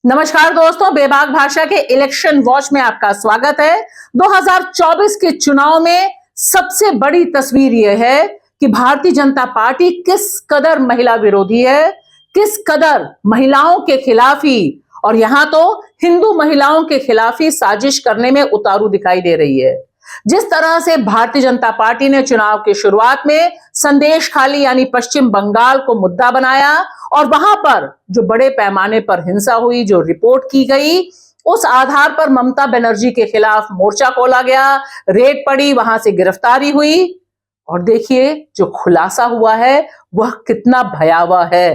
नमस्कार दोस्तों, बेबाक भाषा के इलेक्शन वॉच में आपका स्वागत है। 2024 के चुनाव में सबसे बड़ी तस्वीर यह है कि भारतीय जनता पार्टी किस कदर महिला विरोधी है, किस कदर महिलाओं के खिलाफ ही, और यहां तो हिंदू महिलाओं के खिलाफ ही साजिश करने में उतारू दिखाई दे रही है। जिस तरह से भारतीय जनता पार्टी ने चुनाव की शुरुआत में संदेश खाली यानी पश्चिम बंगाल को मुद्दा बनाया और वहां पर जो बड़े पैमाने पर हिंसा हुई, जो रिपोर्ट की गई, उस आधार पर ममता बनर्जी के खिलाफ मोर्चा खोला गया, रेड पड़ी, वहां से गिरफ्तारी हुई और देखिए जो खुलासा हुआ है वह कितना भयावह है।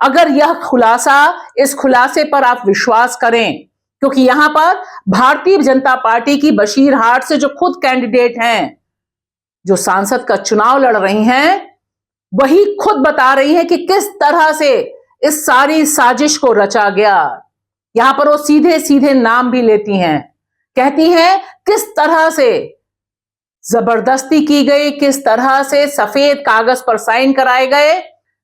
अगर यह खुलासा, इस खुलासे पर आप विश्वास करें, क्योंकि यहां पर भारतीय जनता पार्टी की बशीरहाट से जो खुद कैंडिडेट हैं, जो सांसद का चुनाव लड़ रही हैं, वही खुद बता रही हैं कि किस तरह से इस सारी साजिश को रचा गया। यहां पर वो सीधे सीधे नाम भी लेती हैं, कहती हैं किस तरह से जबरदस्ती की गई, किस तरह से सफेद कागज पर साइन कराए गए।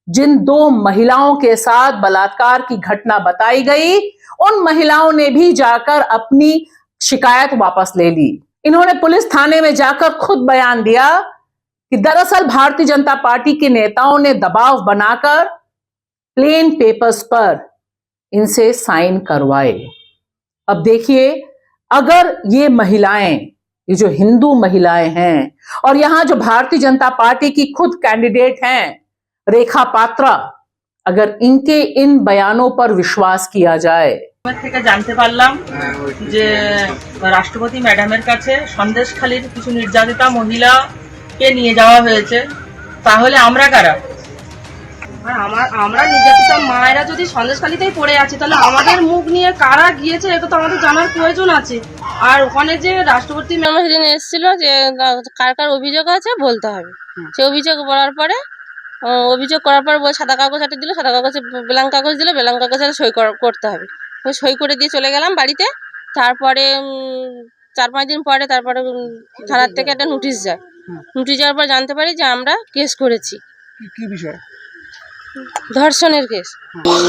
जिन दो महिलाओं के साथ बलात्कार की घटना बताई गई, उन महिलाओं ने भी जाकर अपनी शिकायत वापस ले ली। इन्होंने पुलिस थाने में जाकर खुद बयान दिया कि दरअसल भारतीय जनता पार्टी के नेताओं ने दबाव बनाकर प्लेन पेपर्स पर इनसे साइन करवाए। अब देखिए, अगर ये महिलाएं, ये जो हिंदू महिलाएं हैं और यहां जो भारतीय जनता पार्टी की खुद कैंडिडेट हैं रेखा पात्रा, अगर इनके इन बयानों पर विश्वास किया जाए। থেকে জানতে পারলাম যে রাষ্ট্রপতি ম্যাডামের কাছে সন্দেশখালীর কিছু নির্যাতিতা মহিলাকে নিয়ে যাওয়া হয়েছে, তাহলে আমরা কারা? আমরা নির্যাতিতা মায়েরা যদি সন্দেশখালীতেই পড়ে আছি, তাহলে আমাদের মুখ নিয়ে কারা গিয়েছে এটা তো আমাদের জানার প্রয়োজন আছে। আর ওখানে যে রাষ্ট্রপতি ম্যাম সেদিন এসেছিল যে কার কার অভিযোগ আছে বলতে হবে, সে অভিযোগ বলার পরে অভিযোগ করার পর সাদা কাগজ হাতে দিল, সাদা কাগজে ব্ল্যাঙ্ক কাগজ দিল, ব্ল্যাঙ্ক কাগজে সই করতে হবে। সই করে দিয়ে চলে গেলাম বাড়িতে। তারপরে 4-5 দিন পরে তারপরে থানার থেকে একটা নোটিশ যায়। নোটিশ যাওয়ার পর জানতে পারি যে আমরা কেস করেছি। কি বিষয়? ধর্ষণের কেস।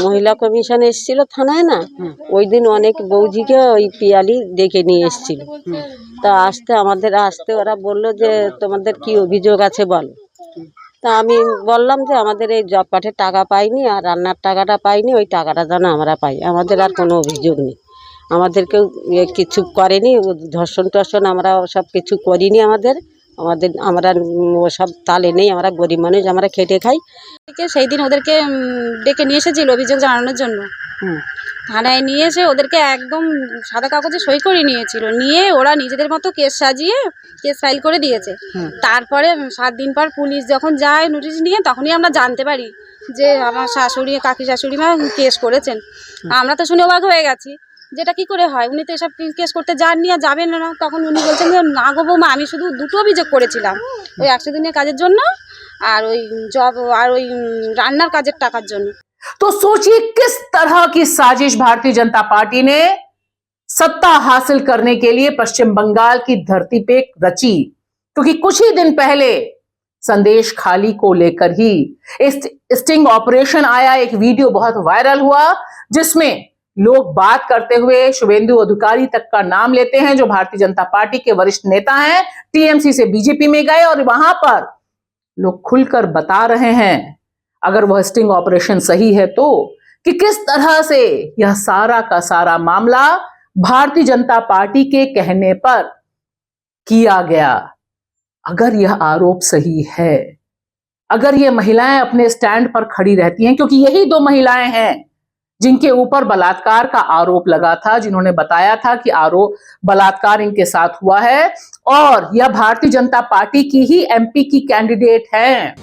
মহিলা কমিশন এসেছিল থানায় না, ওই দিন অনেক বৌজিকে ওই পিয়ালি ডেকে নিয়ে এসেছিল। তা আমাদের আসতে ওরা বললো যে তোমাদের কি অভিযোগ আছে বলো। তা আমি বললাম যে আমাদের এই জব কার্ডের টাকা পাইনি আর রান্নার টাকাটা পাইনি, ওই টাকাটা যেন আমরা পাই, আমাদের আর কোনো অভিযোগ নেই, আমাদেরকেও কিছু করেনি, ধর্ষণ টর্ষণ আমরা সব কিছু করিনি, আমরা সব তালে নেই, আমরা গরিব মানুষ, আমরা খেটে খাই। সেই দিন ওদেরকে ডেকে নিয়ে এসেছিল অভিযোগ জানানোর জন্য। থানায় নিয়ে এসে ওদেরকে একদম সাদা কাগজে সই করে নিয়েছিল, নিয়ে ওরা নিজেদের মতো কেস সাজিয়ে কেস ফাইল করে দিয়েছে। তারপরে 7 দিন পর পুলিশ যখন যায় নোটিশ নিয়ে, তখনই আমরা জানতে পারি যে আমার শাশুড়ি, কাকি শাশুড়ি মা কেস করেছেন। আমরা তো শুনে অবাক হয়ে গেছি, যেটা কি করে হয়, উনি তো এসব কেস করতে যাননি আর যাবেন না। তখন উনি বলছেন যে না গো বৌমা, আমি শুধু 2টো অভিযোগ করেছিলাম, ওই 100 দিনের কাজের জন্য আর ওই জব আর ওই রান্নার काजेर টাকার জন্য। तो सोचिए किस तरह की साजिश भारतीय जनता पार्टी ने सत्ता हासिल करने के लिए पश्चिम बंगाल की धरती पे रची। क्योंकि कुछ ही दिन पहले संदेश खाली को लेकर ही स्टिंग ऑपरेशन आया, एक वीडियो बहुत वायरल हुआ जिसमें लोग बात करते हुए शुभेंदु अधिकारी तक का नाम लेते हैं, जो भारतीय जनता पार्टी के वरिष्ठ नेता हैं, टीएमसी से बीजेपी में गए और वहां पर लोग खुलकर बता रहे हैं, अगर वह स्टिंग ऑपरेशन सही है तो, कि किस तरह से यह सारा का सारा मामला भारतीय जनता पार्टी के कहने पर किया गया। अगर यह आरोप सही है, अगर ये महिलाएं अपने स्टैंड पर खड़ी रहती हैं, क्योंकि यही 2 महिलाएं हैं जिनके ऊपर बलात्कार का आरोप लगा था, जिन्होंने बताया था कि बलात्कार इनके साथ हुआ है, और यह भारतीय जनता पार्टी की ही एमपी की कैंडिडेट हैं।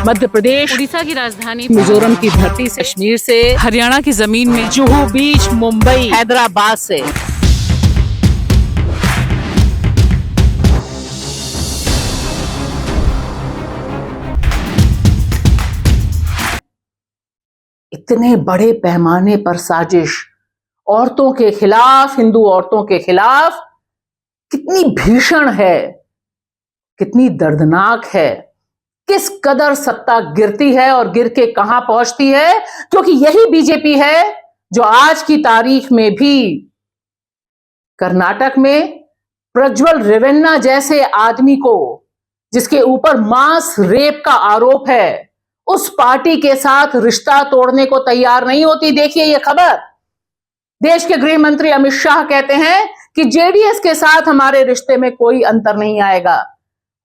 मध्य प्रदेश, उड़ीसा की राजधानी, मिजोरम की धरती से, कश्मीर से, हरियाणा की जमीन में, जुहू बीच, मुंबई, हैदराबाद से इतने बड़े पैमाने पर साजिश औरतों के खिलाफ, हिंदू औरतों के खिलाफ, कितनी भीषण है, कितनी दर्दनाक है। किस कदर सत्ता गिरती है और गिर के कहां पहुंचती है, क्योंकि यही बीजेपी है जो आज की तारीख में भी कर्नाटक में प्रज्वल रेवन्ना जैसे आदमी को, जिसके ऊपर मास रेप का आरोप है, उस पार्टी के साथ रिश्ता तोड़ने को तैयार नहीं होती। देखिए ये खबर, देश के गृह मंत्री अमित शाह कहते हैं कि जेडीएस के साथ हमारे रिश्ते में कोई अंतर नहीं आएगा।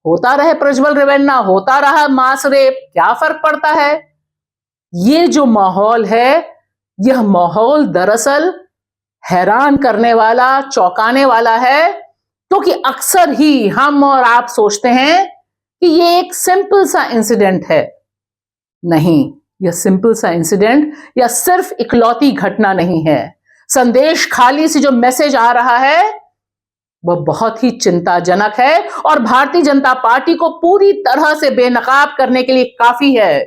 होता रहे प्रज्वल रेवन्ना, होता रहा मास रेप, क्या फर्क पड़ता है। ये जो माहौल है, यह माहौल दरअसल हैरान करने वाला, चौंकाने वाला है, क्योंकि अक्सर ही हम और आप सोचते हैं कि ये एक सिंपल सा इंसिडेंट है। नहीं, यह सिंपल सा इंसिडेंट या सिर्फ इकलौती घटना नहीं है। संदेश खाली से जो मैसेज आ रहा है वह बहुत ही चिंताजनक है और भारतीय जनता पार्टी को पूरी तरह से बेनकाब करने के लिए काफी है।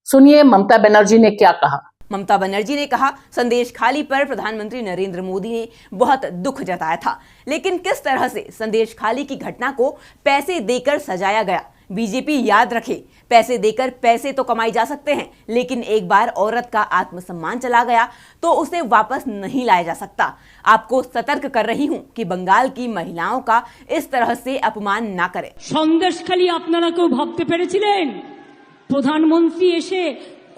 सुनिए ममता बनर्जी ने क्या कहा। ममता बनर्जी ने कहा, संदेश खाली पर प्रधानमंत्री नरेंद्र मोदी ने बहुत दुख जताया था, लेकिन किस तरह से संदेश खाली की घटना को पैसे देकर सजाया गया। बीजेपी याद रखे, पैसे देकर पैसे तो कमाए जा सकते हैं, लेकिन एक बार औरत का आत्मसम्मान चला गया तो उसे वापस नहीं लाया जा सकता। आपको सतर्क कर रही हूं कि बंगाल की महिलाओं का इस तरह से अपमान ना करें। সন্দেশখালি আপনারা কেউ ভাবতে পেরেছিলেন প্রধানমন্ত্রী এসে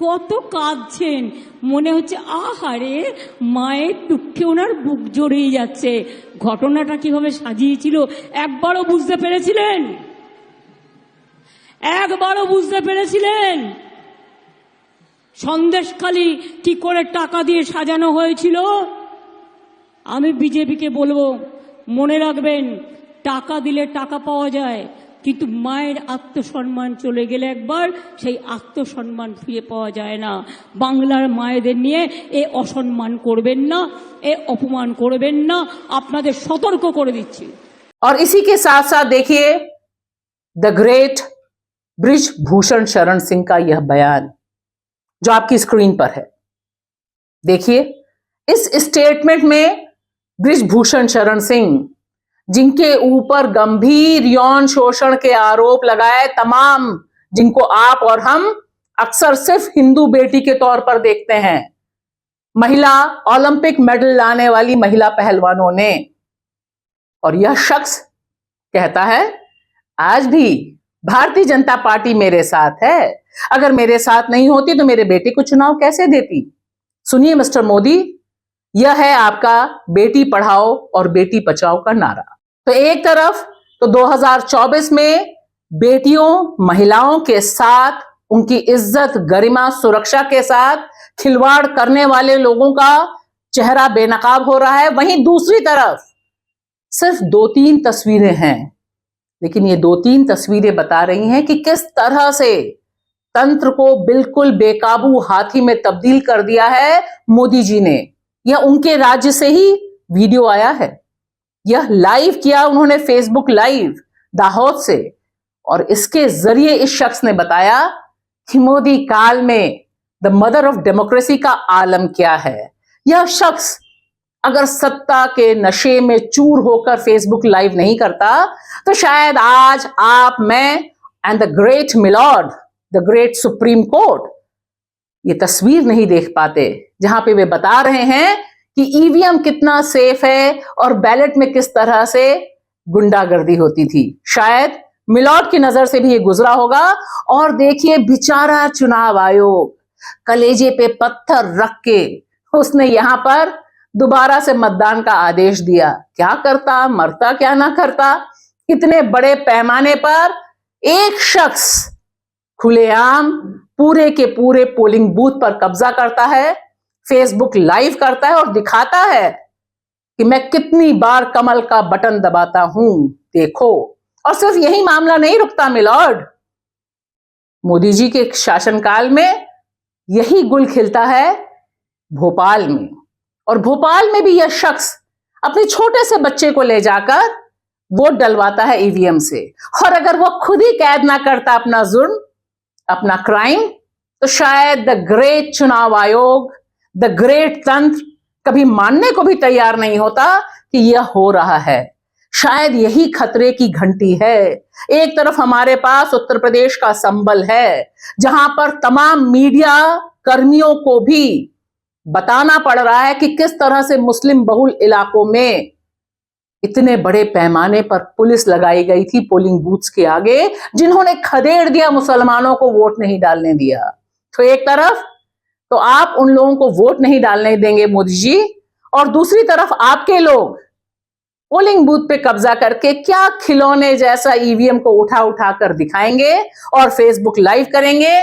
কত কাঁদছেন, মনে হচ্ছে আহারে মায়ের দুঃখে ওনার বুক জড়িয়ে যাচ্ছে। ঘটনাটা কিভাবে সাজিয়েছিল একবারও বুঝতে পেরেছিলেন? একবারও বুঝতে পেরেছিলেন সন্দেশখালি কি করে টাকা দিয়ে সাজানো হয়েছিল? আমি বিজেপিকে বলবো, মনে রাখবেন, টাকা দিলে টাকা পাওয়া যায়, কিন্তু মায়ের আত্মসম্মান চলে গেলে একবার সেই আত্মসম্মান ফিরে পাওয়া যায় না। বাংলার মায়েদের নিয়ে এ অসম্মান করবেন না, এ অপমান করবেন না, আপনাদের সতর্ক করে দিচ্ছি। और इसी के साथ साथ देखिए द ग्रेट बृजभूषण शरण सिंह का यह बयान जो आपकी स्क्रीन पर है। देखिए इस स्टेटमेंट में बृजभूषण शरण सिंह, जिनके ऊपर गंभीर यौन शोषण के आरोप लगाए, तमाम जिनको आप और हम अक्सर सिर्फ हिंदू बेटी के तौर पर देखते हैं, महिला ओलंपिक मेडल लाने वाली महिला पहलवानों ने, और यह शख्स कहता है आज भी भारतीय जनता पार्टी मेरे साथ है, अगर मेरे साथ नहीं होती तो मेरे बेटे को चुनाव कैसे देती। सुनिए मिस्टर मोदी, यह है आपका बेटी पढ़ाओ और बेटी बचाओ का नारा। तो एक तरफ तो 2024 में बेटियों, महिलाओं के साथ, उनकी इज्जत, गरिमा, सुरक्षा के साथ खिलवाड़ करने वाले लोगों का चेहरा बेनकाब हो रहा है, वहीं दूसरी तरफ सिर्फ 2-3 तस्वीरें हैं, लेकिन ये 2-3 तस्वीरें बता रही हैं कि किस तरह से तंत्र को बिल्कुल बेकाबू हाथी में तब्दील कर दिया है मोदी जी ने। यह उनके राज्य से ही वीडियो आया है, यह लाइव किया उन्होंने फेसबुक लाइव दाहोद से, और इसके जरिए इस शख्स ने बताया कि मोदी काल में द मदर ऑफ डेमोक्रेसी का आलम क्या है। यह शख्स अगर सत्ता के नशे में चूर होकर फेसबुक लाइव नहीं करता तो शायद आज आप, मैं and the great milord, the great supreme court ये तस्वीर नहीं देख पाते जहां पे वे बता रहे हैं कि ईवीएम कितना सेफ है और बैलेट में किस तरह से गुंडागर्दी होती थी। शायद मिलॉर्ड की नजर से भी ये गुजरा होगा। और देखिए बेचारा चुनाव आयोग कलेजे पे पत्थर रख के उसने यहां पर दोबारा से मतदान का आदेश दिया। क्या करता, मरता क्या ना करता। इतने बड़े पैमाने पर एक शख्स खुलेआम पूरे के पूरे पोलिंग बूथ पर कब्जा करता है, फेसबुक लाइव करता है और दिखाता है कि मैं कितनी बार कमल का बटन दबाता हूं, देखो। और सिर्फ यही मामला नहीं रुकता मिलॉर्ड, मोदी जी के शासनकाल में यही गुल खिलता है भोपाल में, और भोपाल में भी यह शख्स अपने छोटे से बच्चे को ले जाकर वोट डलवाता है ईवीएम से। और अगर वो खुद ही कैद ना करता अपना जुर्म, अपना क्राइम, तो शायद द ग्रेट चुनाव आयोग, द ग्रेट तंत्र कभी मानने को भी तैयार नहीं होता कि यह हो रहा है। शायद यही खतरे की घंटी है। एक तरफ हमारे पास उत्तर प्रदेश का संबल है, जहां पर तमाम मीडिया कर्मियों को भी बताना पड़ रहा है कि किस तरह से मुस्लिम बहुल इलाकों में इतने बड़े पैमाने पर पुलिस लगाई गई थी पोलिंग बूथ्स के आगे, जिन्होंने खदेड़ दिया मुसलमानों को वोट नहीं डालने दिया। तो एक तरफ तो आप उन लोगों को वोट नहीं डालने देंगे मोदी जी, और दूसरी तरफ आपके लोग पोलिंग बूथ पे कब्जा करके क्या खिलौने जैसा ईवीएम को उठा उठा कर दिखाएंगे और फेसबुक लाइव करेंगे।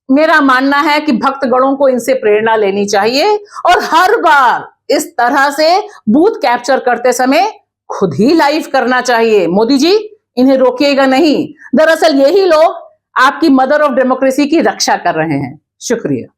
मेरा मानना है कि भक्तगणों को इनसे प्रेरणा लेनी चाहिए और हर बार इस तरह से बूथ कैप्चर करते समय खुद ही लाइव करना चाहिए। मोदी जी, इन्हें रोकिएगा नहीं। दरअसल यही लोग आपकी मदर ऑफ डेमोक्रेसी की रक्षा कर रहे हैं। शुक्रिया।